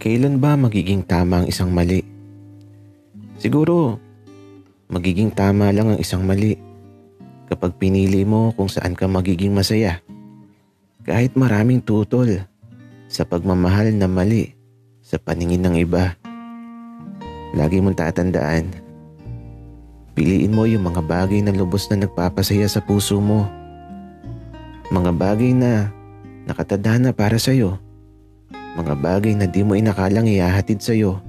Kailan ba magiging tama ang isang mali? Siguro, magiging tama lang ang isang mali kapag pinili mo kung saan ka magiging masaya. Kahit maraming tutol sa pagmamahal na mali sa paningin ng iba. Lagi mong tatandaan, piliin mo yung mga bagay na lubos na nagpapasaya sa puso mo. Mga bagay na nakatadhana para sa'yo. Mga bagay na di mo inakalang ihahatid sa'yo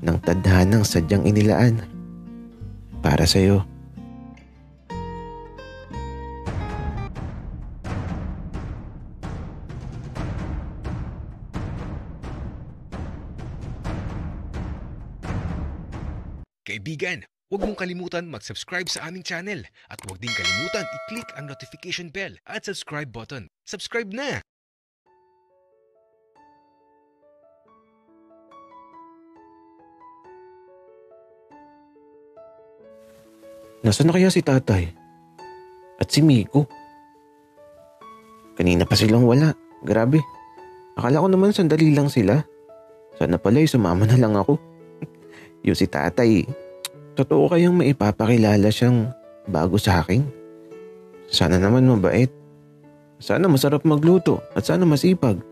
ng tadhanang sadyang inilaan para sa'yo. Kaibigan, huwag mong kalimutan mag-subscribe sa aming channel at huwag din kalimutan i-click ang notification bell at subscribe button. Subscribe na! Nasaan na kaya si tatay? At si Miko? Kanina pa silang wala. Grabe. Akala ko naman sandali lang sila. Sana pala sumama na lang ako. Yung si tatay, totoo kayang maipapakilala siyang bago sa akin? Sana naman mabait. Sana masarap magluto at sana masipag.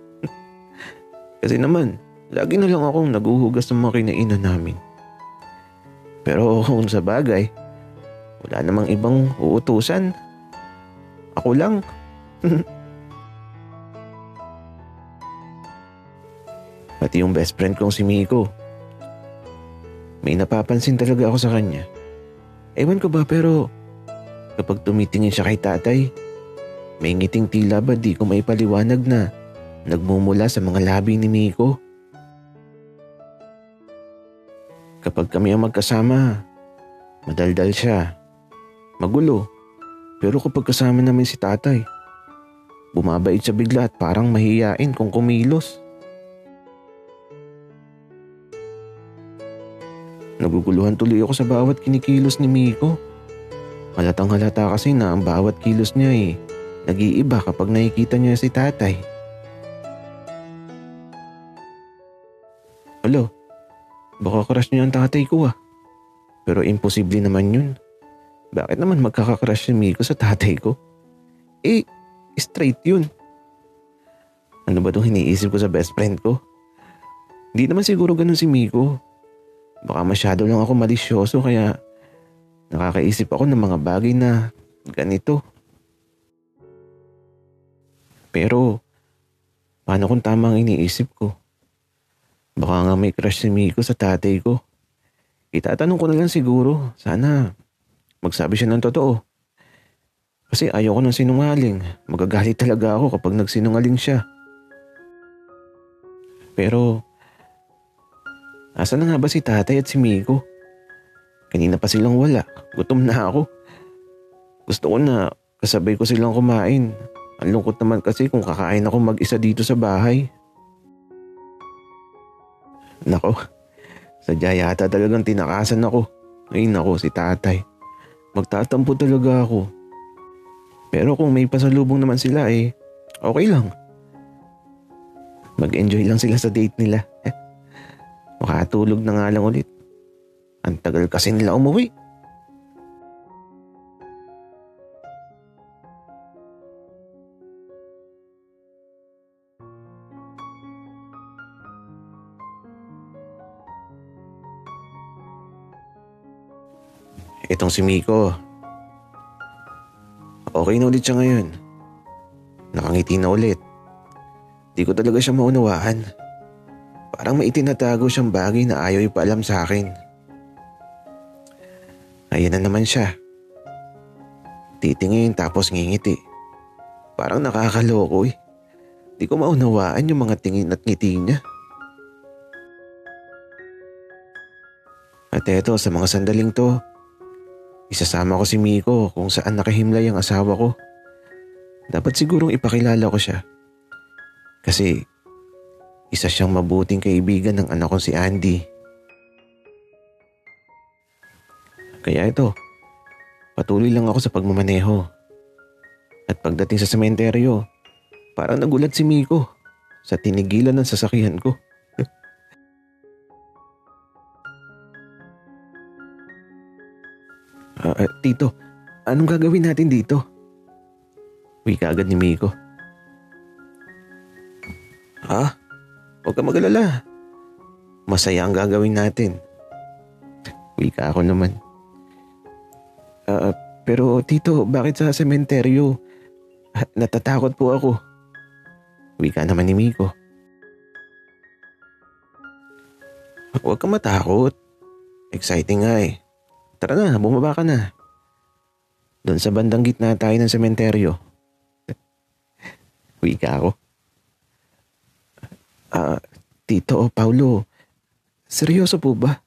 Kasi naman, lagi na lang akong naguhugas ng mga kinainan namin. Pero kung sa bagay, wala namang ibang uutusan. Ako lang. Pati yung best friend kong si Miko. May napapansin talaga ako sa kanya. Ewan ko ba pero kapag tumitingin siya kay tatay, may ngiting tila ba di ko maipaliwanag na nagmumula sa mga labi ni Miko. Kapag kami ang magkasama, madaldal siya. Magulo. Pero kapag kasama namin si tatay, bumabait siya bigla at parang mahiyain kung kumilos. Naguguluhan tuloy ako sa bawat kinikilos ni Miko. Halatang halata kasi na ang bawat kilos niya nag-iiba kapag nakikita niya si tatay. Alo, baka crush niya ang tatay ko ah. Pero imposible naman yun. Bakit naman magkakakrush si Miko sa tatay ko? Straight yun. Ano ba itong iniisip ko sa best friend ko? Hindi naman siguro ganun si Miko. Baka masyado lang ako malisyoso kaya nakakaisip ako ng mga bagay na ganito. Pero, paano kung tama ang iniisip ko? Baka nga may crush si Miko sa tatay ko. Itatanong ko na lang siguro. Sana magsabi siya ng totoo. Kasi ayoko ng sinungaling. Magagalit talaga ako kapag nagsinungaling siya. Pero, asan na nga ba si tatay at si Miko? Kanina pa silang wala. Gutom na ako. Gusto ko na kasabay ko silang kumain. Ang lungkot naman kasi kung kakain ako mag-isa dito sa bahay. Nako, sadya yata talagang tinakasan ako. Ay nako, si tatay. Magtatampo talaga ako. Pero kung may pasalubong naman sila okay lang. Mag-enjoy lang sila sa date nila. Makatulog na nga lang ulit. Ang tagal kasi nila umuwi. Itong si Miko. Okay na ulit siya ngayon. Nakangiti na ulit. Di ko talaga siya maunawaan. Parang may itinatago siyang bagay na ayaw ipaalam sa akin. Ayan na naman siya. Titingin tapos ngingiti. Parang nakakaloko. Di ko maunawaan yung mga tingin at ngiti niya. At eto, sa mga sandaling to, isasama ko si Miko kung saan nakahimlay ang asawa ko. Dapat sigurong ipakilala ko siya. Kasi isa siyang mabuting kaibigan ng anak ko si Andy. Kaya ito, patuloy lang ako sa pagmamaneho. At pagdating sa sementeryo, parang nagulat si Miko sa tinigilan ng sasakyan ko. Tito, anong gagawin natin dito? Wika agad ni Miko. Huwag ka mag-alala. Masaya ang gagawin natin. Wika ako naman. Pero tito, bakit sa sementeryo? Natatakot po ako. Wika naman ni Miko. Huwag ka matakot. Exciting nga eh. Tara na, bumaba ka na. Doon sa bandang gitna tayo ng sementeryo. Wika ako. Tito Paulo, seryoso po ba?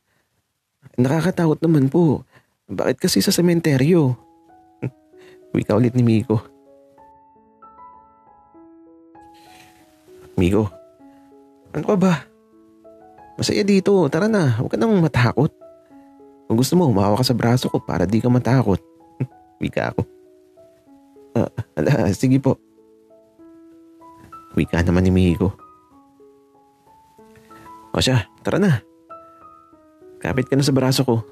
Nakakatakot naman po. Bakit kasi sa sementeryo? Wika ulit ni Miko. Miko, ano ka ba? Masaya dito. Tara na, huwag ka nang matakot. Kung gusto mo, umawa ka sa braso ko para di ka matakot. Wika ako. Sige po. Wika naman ni Miko. O siya, tara na. Kapit ka na sa braso ko.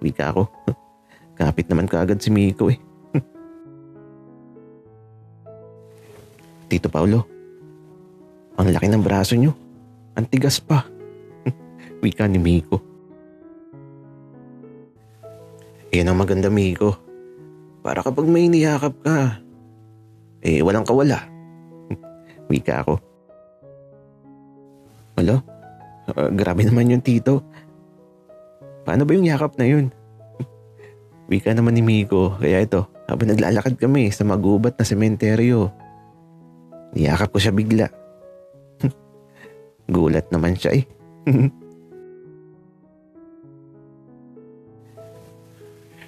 Wika ako. Kapit naman kaagad si Miko eh. Tito Paulo, ang laki ng braso nyo. Ang tigas pa. Wika ni Miko. Yan ang maganda, Miko. Para kapag may niyakap ka, walang kawala. Wika ako. Wala? Grabe naman yung tito. Paano ba yung yakap na yun? Wika naman ni Miko. Kaya ito, habang naglalakad kami sa magubat na sementeryo, niyakap ko siya bigla. Gulat naman siya eh.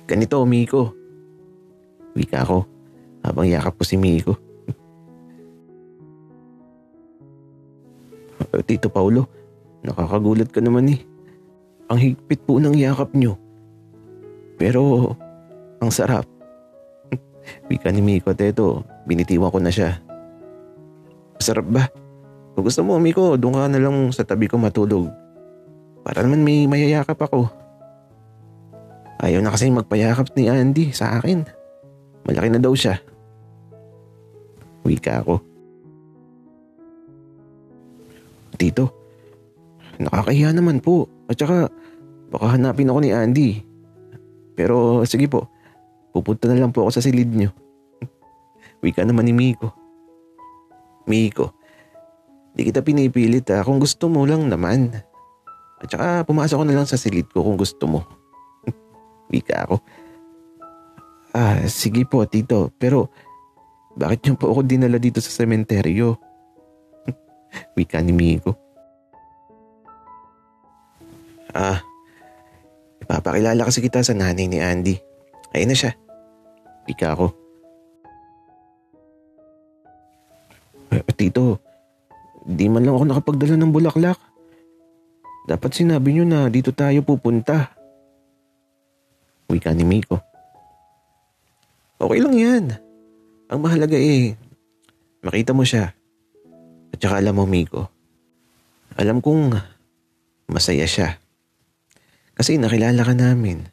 Ganito, Miko. Wika ko habang yakap ko si Miko. Tito Paulo, nakakagulat ka naman eh. Ang higpit po ng yakap nyo. Pero, ang sarap. Wika ni Miko. Teto, binitiwan ko na siya. Sarap ba? Kung gusto mo, Miko, doon ka na lang sa tabi ko matulog. Para naman may mayayakap ako. Ayaw na kasi magpayakap ni Andy sa akin. Malaki na daw siya. Wika ako. Tito, nakakahiya naman po. At saka, baka hanapin ako ni Andy. Pero sige po, pupunta na lang po ako sa silid nyo. Wika naman ni Miko. Miko, di kita pinipilit ha. Kung gusto mo lang naman. At saka pumasok ko na lang sa silid ko kung gusto mo. Wika ako. Sige po, tito. Pero bakit niyo po ako dinala dito sa sementeryo? Wika ni Miko. Ipapakilala kasi kita sa nanay ni Andy. Ayun na siya. Wika ako. Tito, di man lang ako nakapagdala ng bulaklak. Dapat sinabi niyo na dito tayo pupunta. Wika ni Miko. Okay lang yan. Ang mahalaga makita mo siya. At saka alam mo, Miko, alam kong masaya siya. Kasi nakilala ka namin.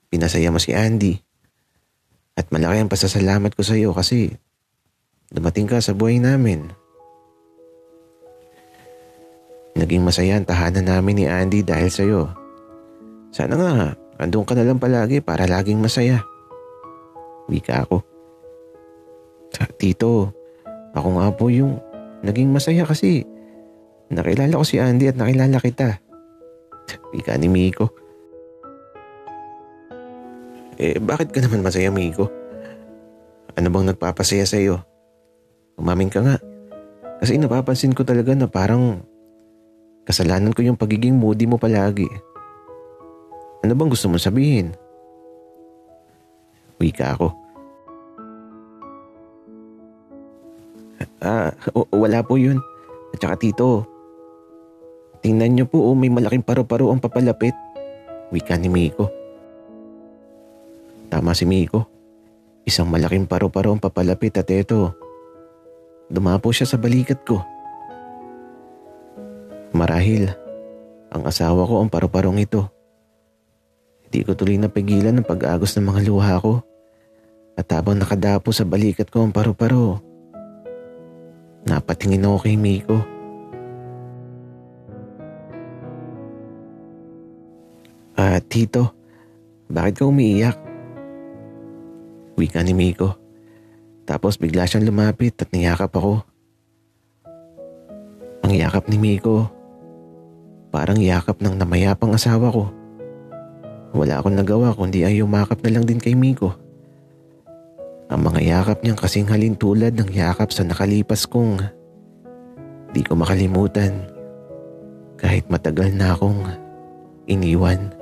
Pinasaya mo si Andy. At malaki ang pasasalamat ko sa iyo kasi dumating ka sa buhay namin. Naging masaya ang tahanan namin ni Andy dahil sa iyo. Sana nga, andun ka na lang palagi para laging masaya. Wika ako. Tito, ako nga po yung naging masaya kasi nakilala ko si Andy at nakilala kita. Wika ni Miko. Bakit ka naman masaya, Miko? Ano bang nagpapasaya sa iyo? Umamin ka nga. Kasi napapansin ko talaga na parang kasalanan ko yung pagiging moody mo palagi. Ano bang gusto mong sabihin? Wika ako. Wala po yun. At saka tito, tingnan niyo po may malaking paru-paro ang papalapit. Wika ni Miko. Tama si Miko. Isang malaking paru-paro ang papalapit at eto, dumapo siya sa balikat ko. Marahil, ang asawa ko ang paru-parong ito. Di ko tuloy napigilan ang pag-agos ng mga luha ko. At habang nakadapo sa balikat ko ang paru-paro, napatingin ako kay Miko. Tito, bakit ka umiiyak? Wika ni Miko. Tapos bigla siyang lumapit at niyakap ako. Ang yakap ni Miko, parang yakap ng namayapang asawa ko. Wala akong nagawa kundi ay yumakap na lang din kay Miko. Ang mga yakap niyang kasing halintulad ng yakap sa nakalipas kong di ko makalimutan kahit matagal na akong iniwan.